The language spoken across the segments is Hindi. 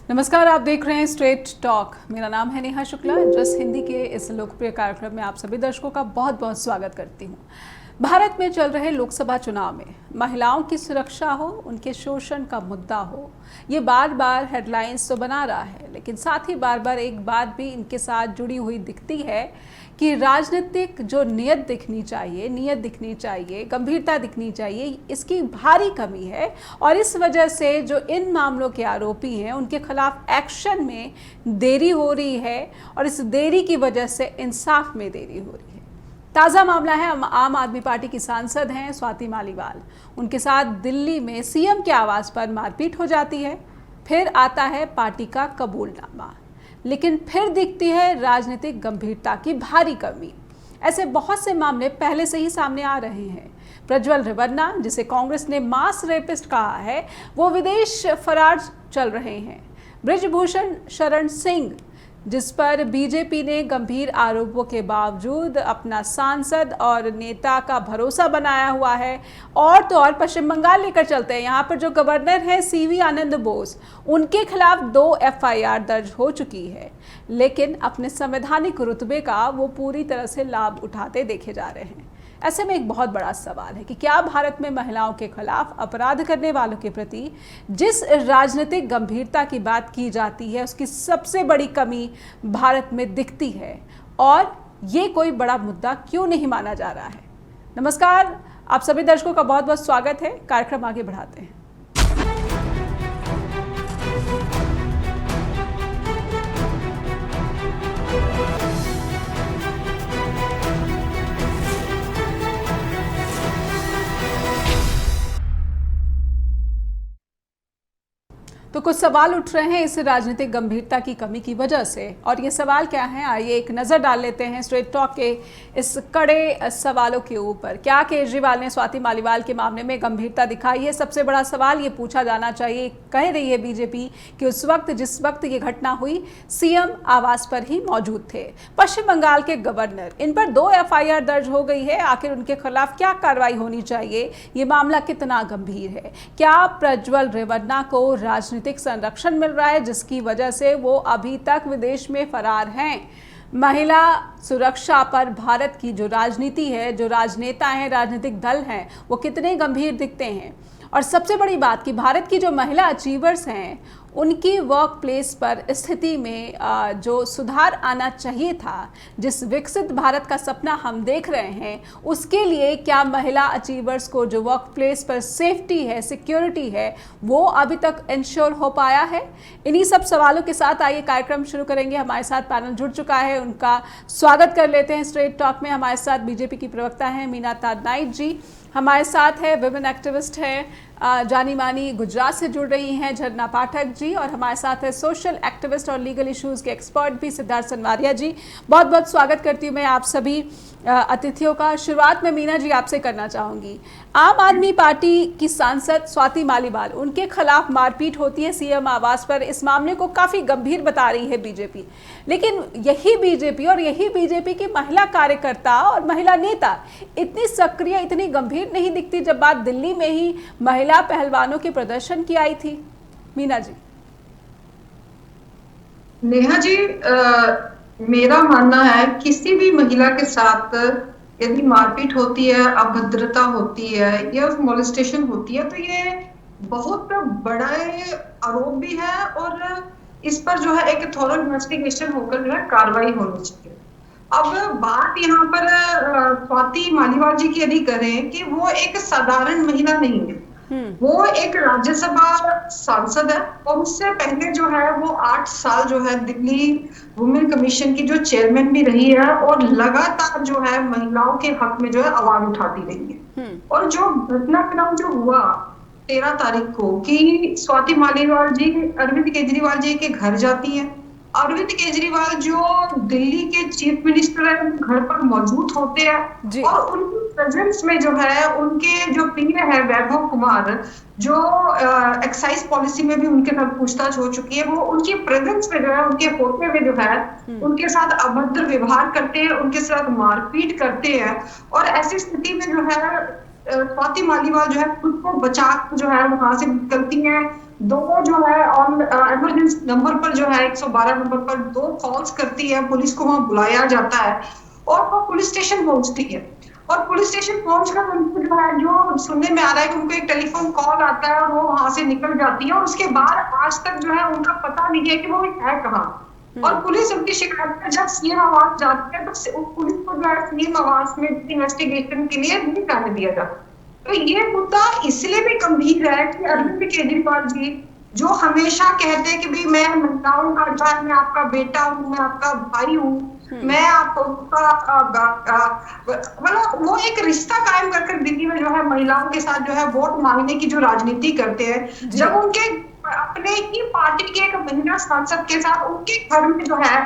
नमस्कार, आप देख रहे हैं स्ट्रेट टॉक। मेरा नाम है नेहा शुक्ला। जस हिंदी के इस लोकप्रिय कार्यक्रम में आप सभी दर्शकों का बहुत बहुत स्वागत करती हूँ। भारत में चल रहे लोकसभा चुनाव में महिलाओं की सुरक्षा हो, उनके शोषण का मुद्दा हो, ये बार बार हेडलाइंस तो बना रहा है, लेकिन साथ ही बार बार एक बात भी इनके साथ जुड़ी हुई दिखती है कि राजनीतिक जो नीयत दिखनी चाहिए, गंभीरता दिखनी चाहिए, इसकी भारी कमी है। और इस वजह से जो इन मामलों के आरोपी हैं उनके खिलाफ एक्शन में देरी हो रही है और इस देरी की वजह से इंसाफ में देरी हो रही है। ताज़ा मामला है, आम आदमी पार्टी की सांसद हैं स्वाति मालीवाल। उनके साथ दिल्ली में सीएम के आवास पर मारपीट हो जाती है। फिर आता है पार्टी का कबूलनामा, लेकिन फिर दिखती है राजनीतिक गंभीरता की भारी कमी। ऐसे बहुत से मामले पहले से ही सामने आ रहे हैं। प्रज्वल रेवन्ना, जिसे कांग्रेस ने मास रेपिस्ट कहा है, वो विदेश फरार चल रहे हैं। बृजभूषण शरण सिंह, जिस पर बीजेपी ने गंभीर आरोपों के बावजूद अपना सांसद और नेता का भरोसा बनाया हुआ है। और तो और पश्चिम बंगाल लेकर चलते हैं। यहाँ पर जो गवर्नर हैं सीवी आनंद बोस, उनके खिलाफ 2 एफआईआर दर्ज हो चुकी है, लेकिन अपने संवैधानिक रुतबे का वो पूरी तरह से लाभ उठाते देखे जा रहे हैं। ऐसे में एक बहुत बड़ा सवाल है कि क्या भारत में महिलाओं के खिलाफ अपराध करने वालों के प्रति जिस राजनीतिक गंभीरता की बात की जाती है, उसकी सबसे बड़ी कमी भारत में दिखती है, और ये कोई बड़ा मुद्दा क्यों नहीं माना जा रहा है। नमस्कार, आप सभी दर्शकों का बहुत बहुत स्वागत है। कार्यक्रम आगे बढ़ाते हैं। तो कुछ सवाल उठ रहे हैं इस राजनीतिक गंभीरता की कमी की वजह से, और ये सवाल क्या है, आइए एक नज़र डाल लेते हैं स्ट्रेट टॉक के इस कड़े सवालों के ऊपर। क्या केजरीवाल ने स्वाति मालीवाल के मामले में गंभीरता दिखाई है? सबसे बड़ा सवाल ये पूछा जाना चाहिए। कह रही है बीजेपी कि उस वक्त जिस वक्त ये घटना हुई, सीएम आवास पर ही मौजूद थे। पश्चिम बंगाल के गवर्नर, इन पर 2 एफआईआर दर्ज हो गई है। आखिर उनके खिलाफ क्या कार्रवाई होनी चाहिए? ये मामला कितना गंभीर है? क्या प्रज्वल रेवन्ना को राजनीतिक संरक्षण मिल रहा है, जिसकी वजह से वो अभी तक विदेश में फरार हैं? महिला सुरक्षा पर भारत की जो राजनीति है, जो राजनेता हैं, राजनीतिक दल हैं, वो कितने गंभीर दिखते हैं? और सबसे बड़ी बात कि भारत की जो महिला अचीवर्स हैं, उनकी वर्क प्लेस पर स्थिति में जो सुधार आना चाहिए था, जिस विकसित भारत का सपना हम देख रहे हैं, उसके लिए क्या महिला अचीवर्स को जो वर्क प्लेस पर सेफ्टी है, सिक्योरिटी है, वो अभी तक इंश्योर हो पाया है? इन्हीं सब सवालों के साथ आइए कार्यक्रम शुरू करेंगे। हमारे साथ पैनल जुड़ चुका है, उनका स्वागत कर लेते हैं स्ट्रेट टॉक में। हमारे साथ बीजेपी की प्रवक्ता हैं मीना ताज नाइक जी, हमारे साथ है विमेन एक्टिविस्ट हैं जानी मानी गुजरात से जुड़ रही हैं झरना पाठक जी, और हमारे साथ है सोशल एक्टिविस्ट और लीगल इश्यूज़ के एक्सपर्ट भी सिद्धार्थ सनवारिया जी। बहुत बहुत स्वागत करती हूँ मैं आप सभी अतिथियों का। शुरुआत में मीना जी आपसे करना चाहूँगी। आम आदमी पार्टी की सांसद स्वाति मालीवाल, उनके खिलाफ मारपीट होती है सीएम आवास पर। इस मामले को काफ़ी गंभीर बता रही है बीजेपी, लेकिन यही बीजेपी की महिला कार्यकर्ता और महिला नेता इतनी सक्रिय, इतनी गंभीर नहीं दिखती जब बात दिल्ली में ही महिला पहलवानों के प्रदर्शन की आई थी। मीना जी। नेहा जी, मेरा मानना है किसी भी महिला के साथ यदि मारपीट होती है, अभद्रता होती है या मोलेस्टेशन होती है, तो ये बहुत बड़ा आरोप भी है, और इस पर जो है एक थॉरो इन्वेस्टिगेशन होकर जो है कार्रवाई होनी चाहिए। अब बात यहाँ पर स्वाति मालीवाल जी की यदि करें कि वो एक साधारण महिला नहीं है, वो एक राज्यसभा सांसद है, और उससे पहले जो है वो 8 साल जो है दिल्ली वुमेन कमीशन की जो चेयरमैन भी रही है, और लगातार जो है महिलाओं के हक में जो है आवाज उठाती रही है। और जो घटनाक्रम जो हुआ 13 तारीख को कि स्वाति मालीवाल जी अरविंद केजरीवाल जी के घर जाती है, अरविंद केजरीवाल जो दिल्ली के चीफ मिनिस्टर है घर पर मौजूद होते हैं, और उनकी प्रेजेंस में जो है उनके जो पीए है वैभव कुमार, जो एक्साइज पॉलिसी में भी उनके साथ पूछताछ हो चुकी है, वो उनकी प्रेजेंस में जो है, उनके होते में जो है उनके साथ अभद्र व्यवहार करते हैं, उनके साथ मारपीट करते हैं। और ऐसी स्थिति में जो है स्वाति मालीवाल जो है खुद को बचा जो है वहां से निकलती हैं, दो जो है ऑन इमरजेंसी नंबर पर जो है 112 नंबर पर दो कॉल्स करती है, पुलिस को वहां बुलाया जाता है और वो पुलिस स्टेशन पहुंचती है। और पुलिस स्टेशन पहुंचकर उनको जो है, जो सुनने में आ रहा है कि उनको एक टेलीफोन कॉल आता है और वो वहां से निकल जाती है, और उसके बाद आज तक जो है उनका पता नहीं है कि वो है कहाँ। और पुलिस उनकी शिकायत पर जब सीएम आवास जाती है तो पुलिस को जो है सीएम आवास में इन्वेस्टिगेशन के लिए नहीं जाने दिया जाता। तो ये मुद्दा इसलिए भी गंभीर है कि अरविंद केजरीवाल जी जो हमेशा कहते हैं कि भाई मैं महिलाओं का अधिकार, मैं आपका बेटा हूँ, मैं आपका भाई हूँ, मैं आपका मतलब वो एक रिश्ता कायम कर दिल्ली में जो है महिलाओं के साथ जो है वोट मांगने की जो राजनीति करते हैं, जब उनके अपने ही पार्टी के एक महिला सांसद के साथ उनके घर में जो है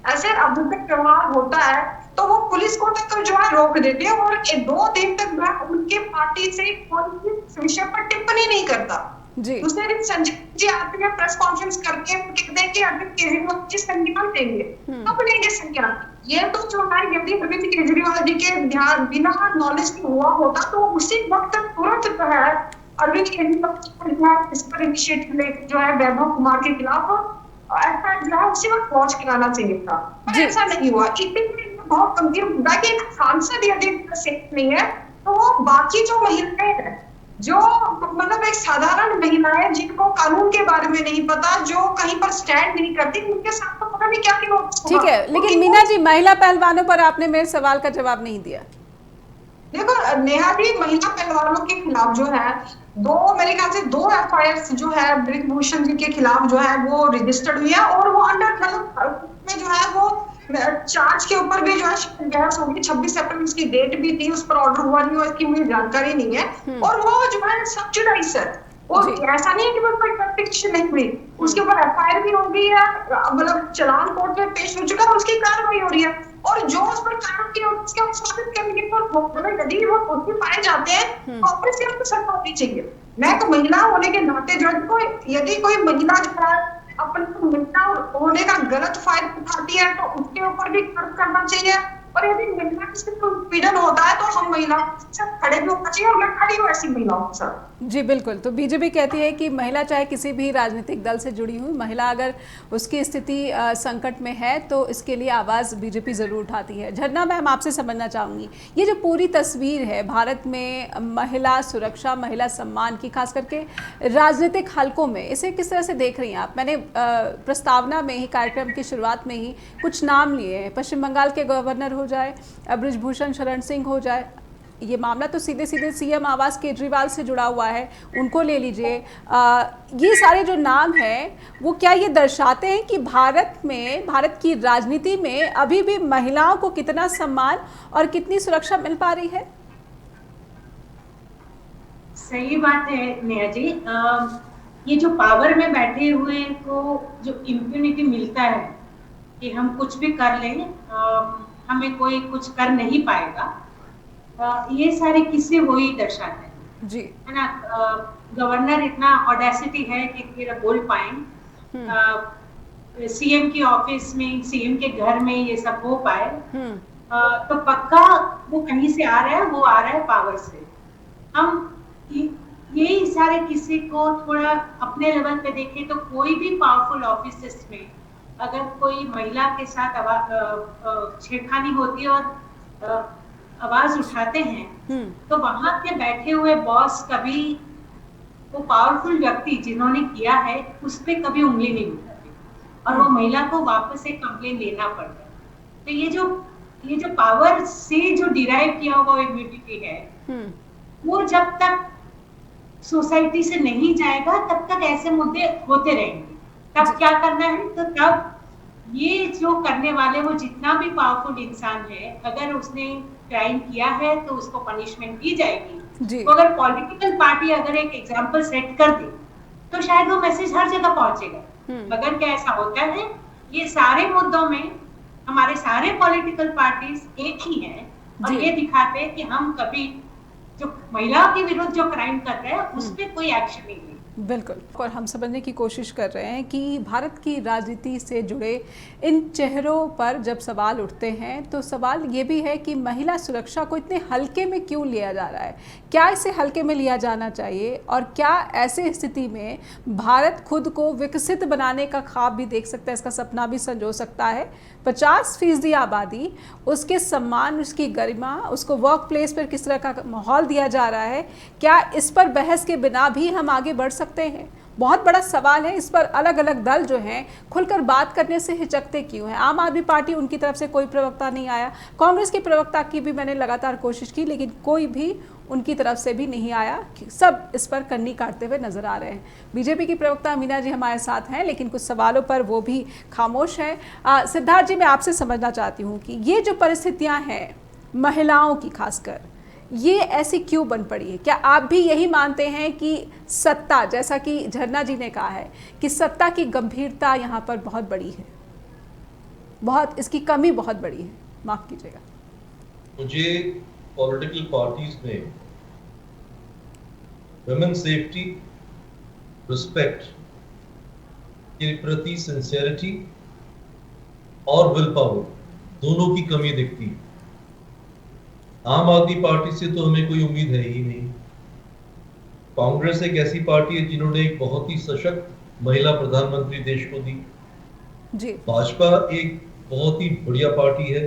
ऐसे अभद्र व्यवहार होता है, तो वो पुलिस को तक जो है रोक देते हैं और 2 दिन तक मैं उनके पार्टी से कोई इस विषय पर टिप्पणी नहीं करता। दूसरे दिन संजय जी आते हैं प्रेस कॉन्फ्रेंस करके कहते हैं कि अरविंद केजरीवाल जी संज्ञान लेंगे। कब लेंगे संज्ञान? ये तो जो है यदि अरविंद केजरीवाल जी के ध्यान बिना नॉलेज के हुआ होता तो उसी वक्त तुरंत जो है अरविंद केजरीवाल इस पर इनिशिएटिव लेकर जो है वैभव कुमार के खिलाफ ऐसा जो है उसी वक्त लॉन्च कराना चाहिए था, ऐसा नहीं हुआ। इतनी बहुत गंभीर मुद्दा कि एक सांसद यदि सेफ नहीं है तो वो बाकी जो महिलाएं हैं, जो मतलब एक साधारण महिलाएं जिनको कानून के बारे में नहीं पता, जो कहीं पर स्टैंड नहीं करती, उनके साथ तो पता नहीं क्या क्या। ठीक है, लेकिन मीना जी महिला पहलवानों पर आपने मेरे सवाल का जवाब नहीं दिया। देखो नेहा जी, महिला पहलवानों के खिलाफ जो है मेरे ख्याल से 2 एफआईआर जो है ब्रिजभूषण जी के खिलाफ जो है वो रजिस्टर्ड हुई है, और वो अंडर मतलब में जो है वो चार्ज के ऊपर भी जो है बहस होगी। 26 अप्रैल उसकी डेट भी थी, उस पर ऑर्डर हुआ नहीं, इसकी मुझे जानकारी नहीं है। और वो जो है सब जुडाइज है, वो ऐसा नहीं है कि कोई प्रत्यक्ष नहीं हुई, उसके ऊपर एफआईआर भी हो गई है, मतलब चालान कोर्ट में पेश हो चुका है, उसकी कार्रवाई हो रही है। और जो उस पर कार्रवाई की उसके स्वागत करने पर यदि वो दोषी पाए जाते हैं तो ऑब्वियसली उनको सजा होनी चाहिए। मैं तो महिला होने के नाते जो यदि कोई महिला जो है अपने महिला होने का गलत फायदा उठाती है तो उसके ऊपर भी कार्य करना चाहिए, और यदि महिला किसी को पीड़न होता है तो हम महिला खड़े भी होना चाहिए, और मैं खड़ी हूँ ऐसी महिलाओं के साथ। जी बिल्कुल। तो बीजेपी कहती है कि महिला चाहे किसी भी राजनीतिक दल से जुड़ी हुई महिला, अगर उसकी स्थिति संकट में है तो इसके लिए आवाज़ बीजेपी ज़रूर उठाती है। झरना मैम, आपसे समझना चाहूँगी ये जो पूरी तस्वीर है भारत में महिला सुरक्षा, महिला सम्मान की, खास करके राजनीतिक हलकों में, इसे किस तरह से देख रही हैं आप? मैंने प्रस्तावना में ही, कार्यक्रम की शुरुआत में ही कुछ नाम लिए हैं, पश्चिम बंगाल के गवर्नर हो जाए, ब्रिजभूषण शरण सिंह हो जाए, ये मामला तो सीधे सीधे सीएम आवास केजरीवाल से जुड़ा हुआ है, उनको ले लीजिए। ये सारे जो नाम हैं वो क्या ये दर्शाते हैं कि भारत में, भारत की राजनीति में अभी भी महिलाओं को कितना सम्मान और कितनी सुरक्षा मिल पा रही है? सही बात है नेहा जी। ये जो पावर में बैठे हुए को जो इम्यूनिटी मिलता है कि हम कुछ भी कर लें, हमें कोई कुछ कर नहीं पाएगा, ये सारे किस्से वही दर्शाते हैं जी, है ना। गवर्नर इतना ऑडेसिटी है कि फिर बोल पाए, सीएम की ऑफिस में, सीएम के घर में ये सब हो पाए, तो पक्का वो कहीं से आ रहा है, वो आ रहा है पावर से। हम यही सारे किस्से को थोड़ा अपने लेवल पे देखें तो कोई भी पावरफुल ऑफिस में अगर कोई महिला के साथ छेड़खानी होती है और आवाज उठाते हैं तो वहां के बैठे हुए बॉस कभी वो पावरफुल व्यक्ति जिन्होंने किया है उस पर कभी उंगली नहीं उठाते, और वो महिला को वापस एक कंप्लेन देना पड़ता है। तो ये जो पावर से जो डिराइव किया हुआ इम्यूनिटी है, वो जब तक सोसाइटी से नहीं जाएगा तब तक ऐसे मुद्दे होते रहेंगे। तब क्या करना है, तो तब ये जो करने वाले वो जितना भी पावरफुल इंसान है, अगर उसने क्राइम किया है तो उसको पनिशमेंट दी जाएगी। तो अगर पॉलिटिकल पार्टी अगर एक एग्जांपल सेट कर दे तो शायद वो मैसेज हर जगह पहुंचेगा। मगर क्या ऐसा होता है, ये सारे मुद्दों में हमारे सारे पॉलिटिकल पार्टीज एक ही हैं और ये दिखाते हैं कि हम कभी जो महिलाओं के विरुद्ध जो क्राइम कर रहे हैं उस पर कोई एक्शन नहीं ले। बिल्कुल, और हम समझने की कोशिश कर रहे हैं कि भारत की राजनीति से जुड़े इन चेहरों पर जब सवाल उठते हैं तो सवाल ये भी है कि महिला सुरक्षा को इतने हल्के में क्यों लिया जा रहा है। क्या इसे हल्के में लिया जाना चाहिए और क्या ऐसे स्थिति में भारत खुद को विकसित बनाने का ख्वाब भी देख सकता है, इसका सपना भी संजो सकता है। 50% आबादी, उसके सम्मान, उसकी गरिमा, उसको वर्क प्लेस पर किस तरह का माहौल दिया जा रहा है, क्या इस पर बहस के बिना भी हम आगे बढ़ सकते हैं? बहुत बड़ा सवाल है। इस पर अलग अलग दल जो हैं खुलकर बात करने से हिचकते क्यों हैं? आम आदमी पार्टी, उनकी तरफ से कोई प्रवक्ता नहीं आया। कांग्रेस के प्रवक्ता की भी मैंने लगातार कोशिश की, लेकिन कोई भी उनकी तरफ से भी नहीं आया। सब इस पर कन्नी काटते हुए नजर आ रहे हैं। बीजेपी की प्रवक्ता मीना जी हमारे साथ हैं, लेकिन कुछ सवालों पर वो भी खामोश हैं। सिद्धार्थ जी, मैं आपसे समझना चाहती हूँ कि ये जो परिस्थितियाँ हैं महिलाओं की खासकर, ये ऐसी क्यों बन पड़ी है? क्या आप भी यही मानते हैं कि सत्ता, जैसा कि झरना जी ने कहा है कि सत्ता की गंभीरता यहाँ पर बहुत बड़ी है, बहुत इसकी कमी बहुत बड़ी है? माफ कीजिएगा। मुझे पॉलिटिकल पार्टीज में वुमेन सेफ्टी, रिस्पेक्ट के प्रति सिंसियरिटी और विल पावर दोनों की कमी दिखती है। आम आदमी पार्टी से तो हमें कोई उम्मीद है ही नहीं। कांग्रेस एक ऐसी पार्टी है जिन्होंने एक बहुत ही सशक्त महिला प्रधानमंत्री देश को दी जी। भाजपा एक बहुत ही बढ़िया पार्टी है,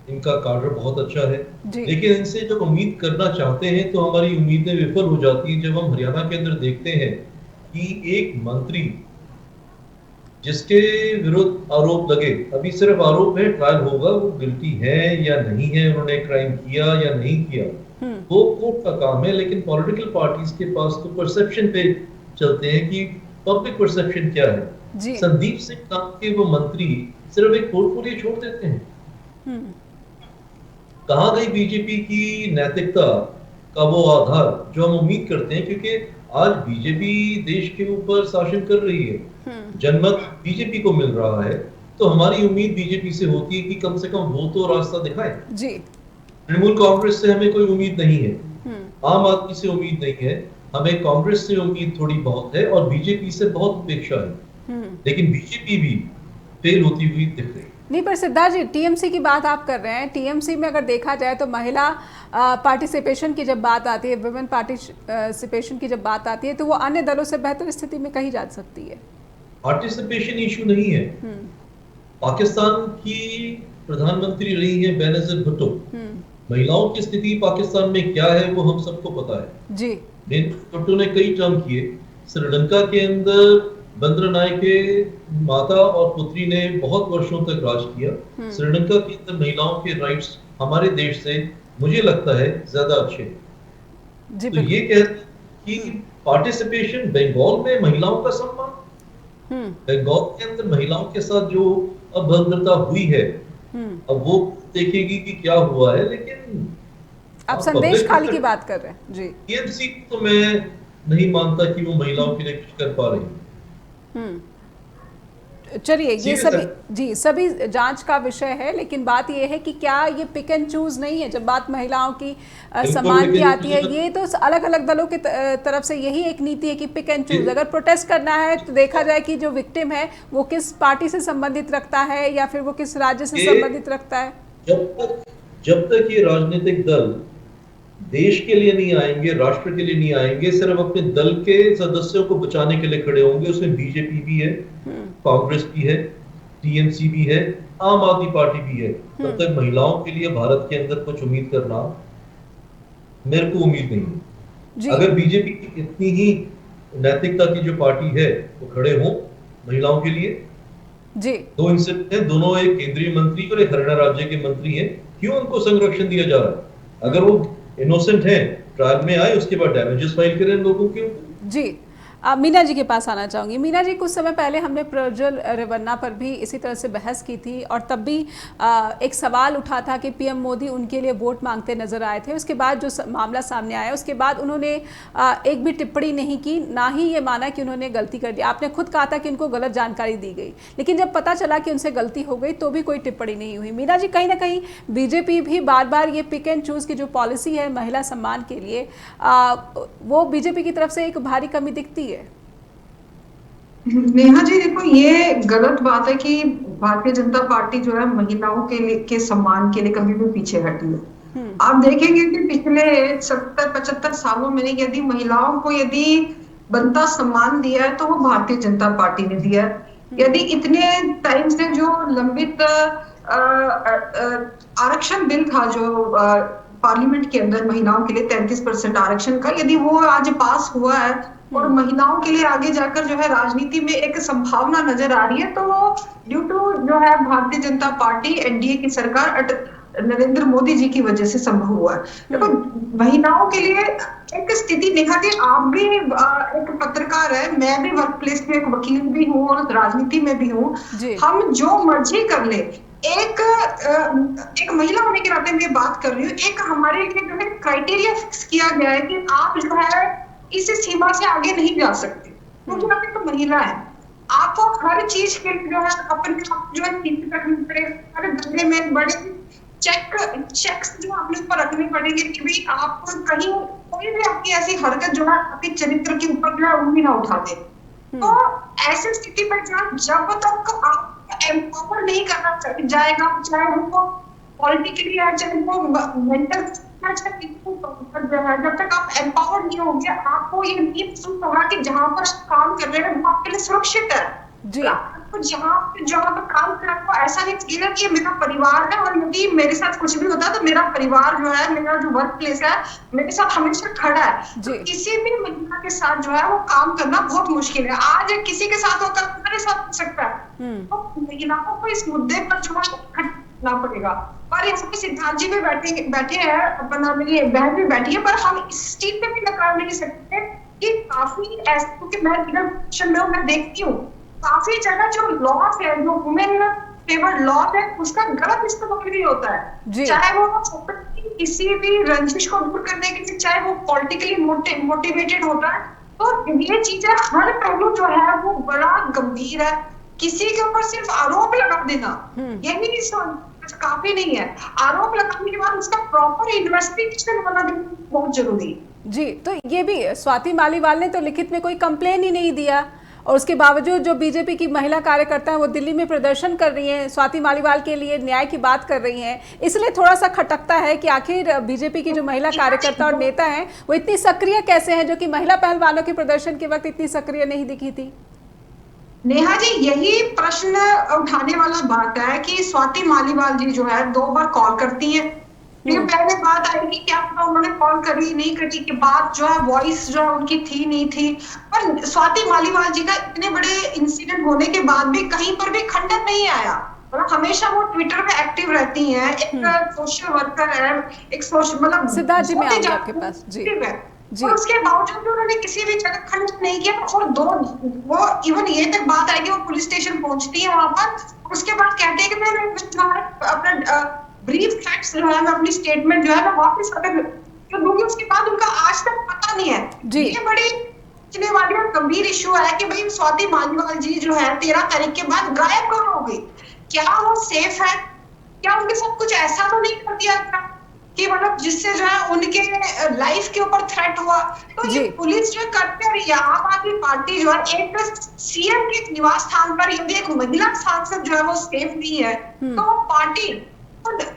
इनका कार्य बहुत अच्छा है, लेकिन इनसे जब उम्मीद करना चाहते हैं तो हमारी उम्मीदें विफल हो जाती हैं। जब हम हरियाणा के अंदर देखते हैं कि एक मंत्री जिसके विरुद्ध आरोप लगे, अभी सिर्फ आरोप है, ट्रायल होगा, वो गिल्टी है या नहीं है, उन्होंने क्राइम किया या नहीं किया, वो कोर्ट का काम है। लेकिन पॉलिटिकल पार्टीज के पास तो परसेप्शन पे चलते हैं कि पब्लिक परसेप्शन क्या है। संदीप सिंह नाम के वो मंत्री सिर्फ एक पोर्टफोलियो छोड़ देते हैं। कहां गई बीजेपी की नैतिकता का वो आधार जो हम उम्मीद करते हैं? क्योंकि आज बीजेपी देश के ऊपर शासन कर रही है, जनमत बीजेपी को मिल रहा है, तो हमारी उम्मीद बीजेपी से होती है कि कम से कम वो तो रास्ता दिखाए। तृणमूल कांग्रेस से हमें कोई उम्मीद नहीं है, आम आदमी से उम्मीद नहीं है, हमें कांग्रेस से उम्मीद थोड़ी बहुत है और बीजेपी से बहुत अपेक्षा है, लेकिन बीजेपी भी फेल होती हुई दिख रही है। नहीं, पर सिद्धार्थ जी, टीएमसी की बात आप कर रहे हैं। टीएमसी में अगर देखा जाए तो महिला पार्टिसिपेशन की जब बात आती है, वुमेन पार्टिसिपेशन की जब बात आती है, तो वो अन्य दलों से बेहतर स्थिति में कही जा सकती है। पार्टिसिपेशन इशू नहीं है। पाकिस्तान की प्रधानमंत्री रही है बेनजीर भुट्टो, महिलाओं की स्थिति पाकिस्तान में क्या है वो हम सबको पता है जी। भुट्टो ने कई टर्म किए। श्रीलंका के अंदर बंद्रनायक के माता और पुत्री ने बहुत वर्षों तक राज किया। श्रीलंका के अंदर महिलाओं के राइट्स हमारे देश से मुझे लगता है ज्यादा अच्छे हैं। तो ये कहते कि पार्टिसिपेशन, बंगाल में महिलाओं का सम्मान, बंगाल के अंदर महिलाओं के साथ जो अभद्रता हुई है, अब वो देखेगी कि क्या हुआ है। लेकिन आप संदेश खाली की बात कर रहे हैं जी। टीएमसी तो मैं नहीं मानता कि वो महिलाओं के लिए कुछ कर पा रही है। चलिए, ये सभी जांच का विषय है, लेकिन बात ये है कि क्या ये पिक एंड चूज नहीं है? जब बात महिलाओं की सम्मान की आती है, ये तो अलग अलग दलों की तरफ से यही एक नीति है कि पिक एंड चूज। अगर प्रोटेस्ट करना है तो देखा जाए कि जो विक्टिम है वो किस पार्टी से संबंधित रखता है या फिर वो किस राज्य से संबंधित रखता है। जब तक ये राजनीतिक दल देश के लिए नहीं आएंगे, राष्ट्र के लिए नहीं आएंगे, सिर्फ अपने दल के सदस्यों को बचाने के लिए खड़े होंगे, उसमें बीजेपी भी है, कांग्रेस भी है, टीएमसी भी है, आम आदमी पार्टी भी है, तब तक महिलाओं के लिए भारत के अंदर कुछ उम्मीद करना मेरे को उम्मीद नहीं है। अगर बीजेपी की इतनी ही नैतिकता की जो पार्टी है वो खड़े हो महिलाओं के लिए जी। दो इंसिडेंट है, दोनों एक केंद्रीय मंत्री और एक हरियाणा राज्य के मंत्री हैं, क्यों उनको संरक्षण दिया जा रहा है? अगर वो इनोसेंट है, ट्रायल में आए, उसके बाद डैमेजेस फाइल करें लोगों के ऊपर जी। मीना जी के पास आना चाहूँगी। मीना जी, कुछ समय पहले हमने प्रज्वल रेवन्ना पर भी इसी तरह से बहस की थी और तब भी एक सवाल उठा था कि पीएम मोदी उनके लिए वोट मांगते नजर आए थे। उसके बाद जो मामला सामने आया, उसके बाद उन्होंने एक भी टिप्पणी नहीं की, ना ही ये माना कि उन्होंने गलती कर दी। आपने खुद कहा था कि उनको गलत जानकारी दी गई, लेकिन जब पता चला कि उनसे गलती हो गई तो भी कोई टिप्पणी नहीं हुई। मीना जी, कहीं ना कहीं बीजेपी भी बार बार ये पिक एंड चूज की जो पॉलिसी है महिला सम्मान के लिए, वो बीजेपी की तरफ से एक भारी कमी दिखती है। नेहा जी देखो, ये गलत बात है कि भारतीय जनता पार्टी जो है महिलाओं के सम्मान के लिए कभी भी पीछे हटी है। आप देखेंगे कि पिछले 70-75 सालों में यदि महिलाओं को यदि बनता सम्मान दिया है तो वो भारतीय जनता पार्टी ने दिया है। यदि इतने टाइम से जो लंबित आरक्षण बिल था जो पार्लियामेंट के अंदर महिलाओं के लिए 33% आरक्षण का, यदि वो आज पास हुआ है और महिलाओं के लिए आगे जाकर जो है राजनीति में एक संभावना नजर आ रही है, तो वो ड्यू टू जो है भारतीय जनता पार्टी एनडीए की सरकार नरेंद्र मोदी जी की वजह से संभव हुआ है। देखो महिलाओं के लिए एक स्थिति देखा कि आप भी एक पत्रकार है, मैं भी वर्क प्लेस में एक वकील भी हूँ और राजनीति में भी हूँ। हम जो मर्जी कर ले, एक महिला होने के नाते मैं बात कर रही हूँ, एक हमारे लिए जो है क्राइटेरिया फिक्स किया गया है कि आप जो है इस सीमा से आगे नहीं जा सकते क्योंकि आप एक महिला है। आपको हर चीज के लिए जो है अपने जो है रखनी पड़ेगा, हर धंधे में बड़े चेक्स जो अपने ऊपर रखने पड़ेंगे कि भाई आपको कहीं कोई भी आपकी ऐसी हरकत जो है आपके चरित्र के ऊपर जो है उंगली ना उठाते। तो ऐसी स्थिति पर जब तक आप एम्पावर नहीं करना जाएगा, चाहे वो पॉलिटिकली है, चाहे वो मेंटल, जब तक आप एम्पावर नहीं होंगे आपको ये नहीं महसूस होगा कि जहां पर काम कर रहे हैं वो आपके लिए सुरक्षित है जी। आपको जहां पर काम कर रहे हो ऐसा नहीं लगेगा कि मेरा परिवार है और यदि मेरे साथ कुछ भी होता है तो मेरा परिवार जो है, मेरा जो वर्क प्लेस है मेरे साथ हमेशा खड़ा है। तो किसी भी महिला के साथ जो है वो काम करना बहुत मुश्किल है। आज किसी के साथ होकर मेरे साथ हो सकता है, तो महिलाओं को इस मुद्दे पर जो है ना पड़ेगा। और इसमें सिद्धार्थ जी भी बैठे हैं, अपना मेरी बहन भी बैठी है, पर हम इस चीज पे भी नकार नहीं सकते कि काफी ऐसे, क्योंकि मैं देखती हूँ काफी जगह जो लॉस है, जो वुमेन फेवर्ड लॉस है, उसका गलत इस्तेमाल भी होता है, चाहे वो किसी भी रंजिश को दूर करने के लिए, चाहे वो पॉलिटिकली मोटिवेटेड होता है। तो ये चीजें हर पहलू जो है वो बड़ा गंभीर है। किसी के ऊपर सिर्फ आरोप लगा देना यही काफी नहीं है। आरोप लगाने के बाद उसका प्रॉपर इन्वेस्टिगेशन होना भी बहुत जरूरी है जी। तो ये भी स्वाति मालीवाल ने तो लिखित में कोई कंप्लेन ही नहीं दिया और उसके बावजूद जो बीजेपी की महिला कार्यकर्ता है वो दिल्ली में प्रदर्शन कर रही हैं, स्वाति मालीवाल के लिए न्याय की बात कर रही हैं। इसलिए थोड़ा सा खटकता है कि आखिर बीजेपी की जो महिला कार्यकर्ता और नेता हैं वो इतनी सक्रिय कैसे हैं, जो कि महिला पहलवानों के प्रदर्शन के वक्त इतनी सक्रिय नहीं दिखी थी। नेहा जी, यही प्रश्न उठाने वाला बात है कि स्वाति मालीवाल जी जो है 2 बार कॉल करती हैं। फिर पहले बात आएगी क्या पता उन्होंने कॉल करी नहीं करी के बाद जो है वॉइस जो है उनकी थी नहीं थी। पर स्वाति मालीवाल जी का इतने बड़े इंसिडेंट होने के बाद भी कहीं पर भी खंडन नहीं आया, मतलब हमेशा वो ट्विटर पे एक्टिव रहती हैं। एक सोशल वर्कर है, एक सोशल, मतलब सिद्धार्थ जी मैं आपके पास जी और उसके बावजूद भी उन्होंने किसी भी जगह खंडन नहीं किया। और वो इवन ये तक बात आई कि वो पुलिस स्टेशन पहुंचती है वहां पर, उसके बाद कहते हैं कि मैं अपना ब्रीफ फैक्ट्स जो है, मैं अपनी स्टेटमेंट जो है मैं वापस दूंगी। उसके बाद उनका आज तक पता नहीं है। ये बड़ी सोचने वाली और गंभीर इशू है कि भाई स्वाति मालीवाल जी जो है 13 तारीख के बाद गायब कहाँ हो गई? क्या वो सेफ है? क्या उनके साथ कुछ ऐसा तो नहीं कर दिया कि मतलब जिससे जो है उनके लाइफ के ऊपर थ्रेट हुआ? तो ये पुलिस जो करते रही है, आम आदमी पार्टी जो है एक सीएम के निवास स्थान पर यदि एक महिला सांसद जो है वो सेफ नहीं है तो वो पार्टी,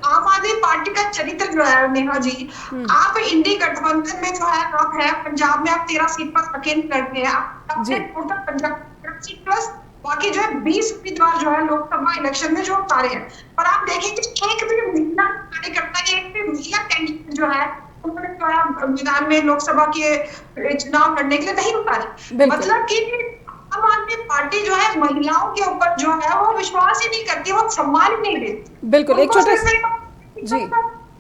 आम आदमी पार्टी का चरित्र जो है नेहा जी, आप इंडी गठबंधन में जो है आप है, पंजाब में आप 13 सीट पर अकेले लड़ते हैं, आप टोटल पंजाब सीट प्लस बाकी जो है 20 उम्मीदवार जो है लोकसभा इलेक्शन में जो उतारे हैं। पर आप देखेंगे एक भी महिला कार्यकर्ता, एक भी महिला कैंडिडेट जो है उन्होंने जो है मैदान में लोकसभा के चुनाव लड़ने के लिए नहीं उतारे। मतलब कि आम आदमी पार्टी जो है महिलाओं के ऊपर जो है वो विश्वास ही नहीं करती, वो सम्मान ही नहीं देती। बिल्कुल, एक छोटे जी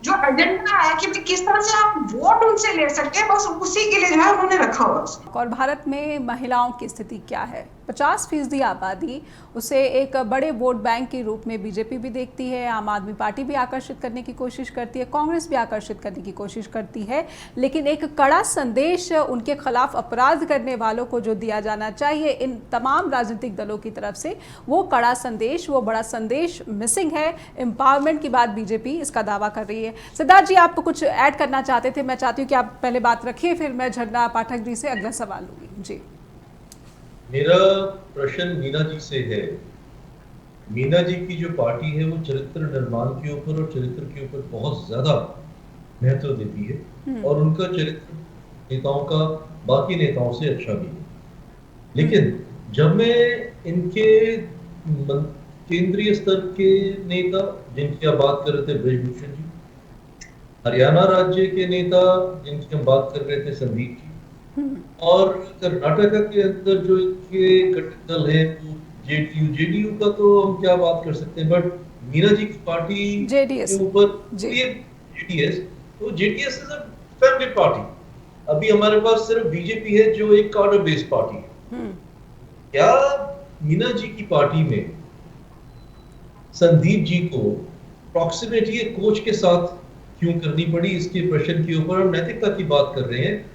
जो एजेंडा है कि किस तरह से आप वोट उनसे ले सकते हैं, बस उसी के लिए जो है उन्होंने रखा हुआ। और भारत में महिलाओं की स्थिति क्या है? 50% आबादी उसे एक बड़े वोट बैंक के रूप में बीजेपी भी देखती है, आम आदमी पार्टी भी आकर्षित करने की कोशिश करती है, कांग्रेस भी आकर्षित करने की कोशिश करती है, लेकिन एक कड़ा संदेश उनके खिलाफ अपराध करने वालों को जो दिया जाना चाहिए इन तमाम राजनीतिक दलों की तरफ से, वो कड़ा संदेश, वो बड़ा संदेश मिसिंग है। एम्पावरमेंट की बात बीजेपी इसका दावा कर रही है। सिद्धार्थ जी, आप कुछ ऐड करना चाहते थे? मैं चाहती हूँ कि आप पहले बात रखिए, फिर मैं झरना पाठक जी से अगला सवाल लूंगी। जी मेरा प्रश्न मीना जी से है। मीना जी की जो पार्टी है वो चरित्र निर्माण के ऊपर और चरित्र के ऊपर बहुत ज्यादा महत्व देती है और उनका चरित्र नेताओं का बाकी नेताओं से अच्छा भी है। लेकिन जब मैं इनके केंद्रीय स्तर के नेता जिनकी आप बात कर रहे थे ब्रजभूषण जी, हरियाणा राज्य के नेता जिनकी हम बात कर रहे थे संदीप जी, और कर्नाटक के अंदर जो इनके घटक दल है वो जेडीयू का तो हम क्या बात कर सकते हैं, बट मीना जी की पार्टी के ऊपर ये जेडीएस, तो JDS is a family party. अभी हमारे पास सिर्फ बीजेपी है जो एक कार्डर बेस्ड पार्टी है। क्या मीना जी की पार्टी में संदीप जी को प्रॉक्सिमिटी एक कोच के साथ क्यों करनी पड़ी, इसके प्रश्न के ऊपर हम नैतिकता की बात कर रहे हैं।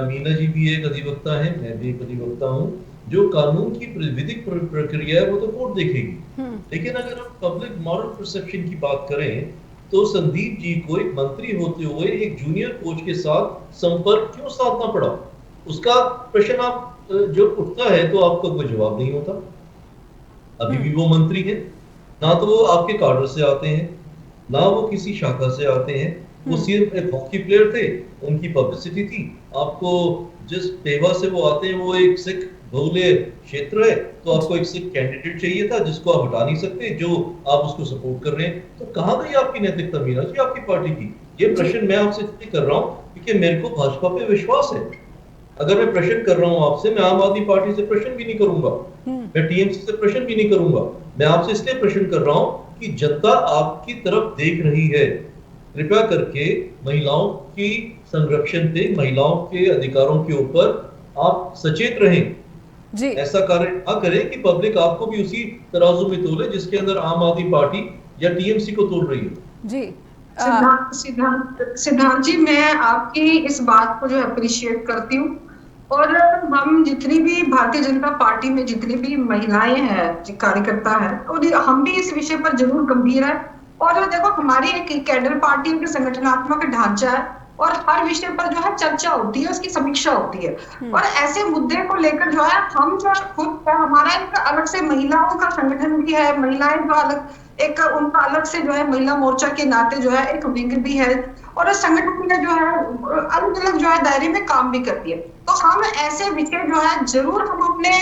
मीना जी भी एक अधिवक्ता है, मैं भी एक अधिवक्ता हूँ। जो कानून की विधिक प्रक्रिया है वो तो कोर्ट देखेगी, लेकिन अगर हम पब्लिक मॉरल परसेप्शन की बात करें तो संदीप जी को एक मंत्री होते हुए एक जूनियर कोच के साथ संपर्क क्यों साधना पड़ा, उसका प्रश्न आप जो उठता है तो आपका कोई जवाब नहीं होता। अभी भी वो मंत्री है, ना तो वो आपके कार्डर से आते हैं ना वो किसी शाखा से आते हैं, वो सिर्फ एक हॉकी प्लेयर थे, उनकी पब्लिसिटी थी। आपको जिस पेवा से वो आते हैं वो एक सिख बहुल्य क्षेत्र है, तो आपको एक सिख कैंडिडेट चाहिए था जिसको आप हटा नहीं सकते, जो आप उसको सपोर्ट कर रहे हैं। तो कहां गई आपकी नैतिकता मीना जी आपकी पार्टी की? ये प्रश्न मैं आपसे इसलिए कर रहा हूँ क्योंकि मेरे को भाजपा पे विश्वास है। अगर मैं प्रश्न कर रहा हूँ आपसे, मैं आम आदमी पार्टी से प्रश्न भी नहीं करूंगा, मैं टीएमसी से प्रश्न भी नहीं करूंगा। मैं आपसे इसलिए प्रश्न कर रहा हूँ कि जनता आपकी तरफ देख रही है। कृपया करके महिलाओं की संरक्षण पे, महिलाओं के अधिकारों के ऊपर आप सचेत रहें जी। ऐसा कार्य ना करें कि पब्लिक आपको भी उसी तराजू में तोले जिसके अंदर आम आदमी पार्टी या टीएमसी को तोल रही है जी। सिद्धांत जी, मैं आपकी इस बात को जो अप्रिशिएट करती हूँ, और हम जितनी भी भारतीय जनता पार्टी में जितनी भी महिलाएं हैं, कार्यकर्ता है, और हम भी इस विषय पर जरूर गंभीर है। और देखो, हमारी एक कैडर पार्टी के संगठनात्मक ढांचा है और हर विषय पर जो है चर्चा होती है, उसकी समीक्षा होती है। और ऐसे मुद्दे को लेकर जो है हम जो खुद, हमारा एक अलग से महिलाओं का संगठन भी है, महिलाएं जो अलग एक उनका अलग से जो है महिला मोर्चा के नाते जो है एक विंग भी है, और संगठन में जो है अलग अलग जो है दायरे में काम भी करती है। तो हम ऐसे विषय जो है जरूर हम अपने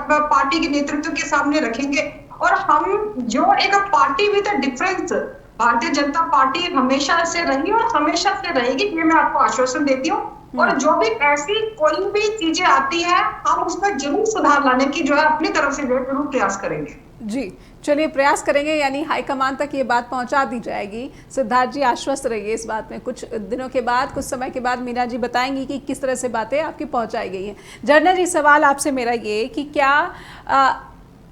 पार्टी के नेतृत्व के सामने रखेंगे। और हम जो एक party with difference, Bharatiya Janata party हमेशा से रही और हमेशा से रहेगी, ये मैं आपको आश्वासन देती हूँ। और जो भी ऐसी कोई भी चीजें आती है, हम उसमें जरूर सुधार लाने की जो है अपनी तरफ से जरूर प्रयास करेंगे जी। चलिए, प्रयास करेंगे, यानी हाईकमान तक ये बात पहुंचा दी जाएगी। सिद्धार्थ जी आश्वस्त रहिए इस बात में। कुछ दिनों के बाद, कुछ समय के बाद मीना जी बताएंगी कि किस तरह से बातें आपकी पहुंचाई गई हैं। झरना जी, सवाल आपसे मेरा ये कि क्या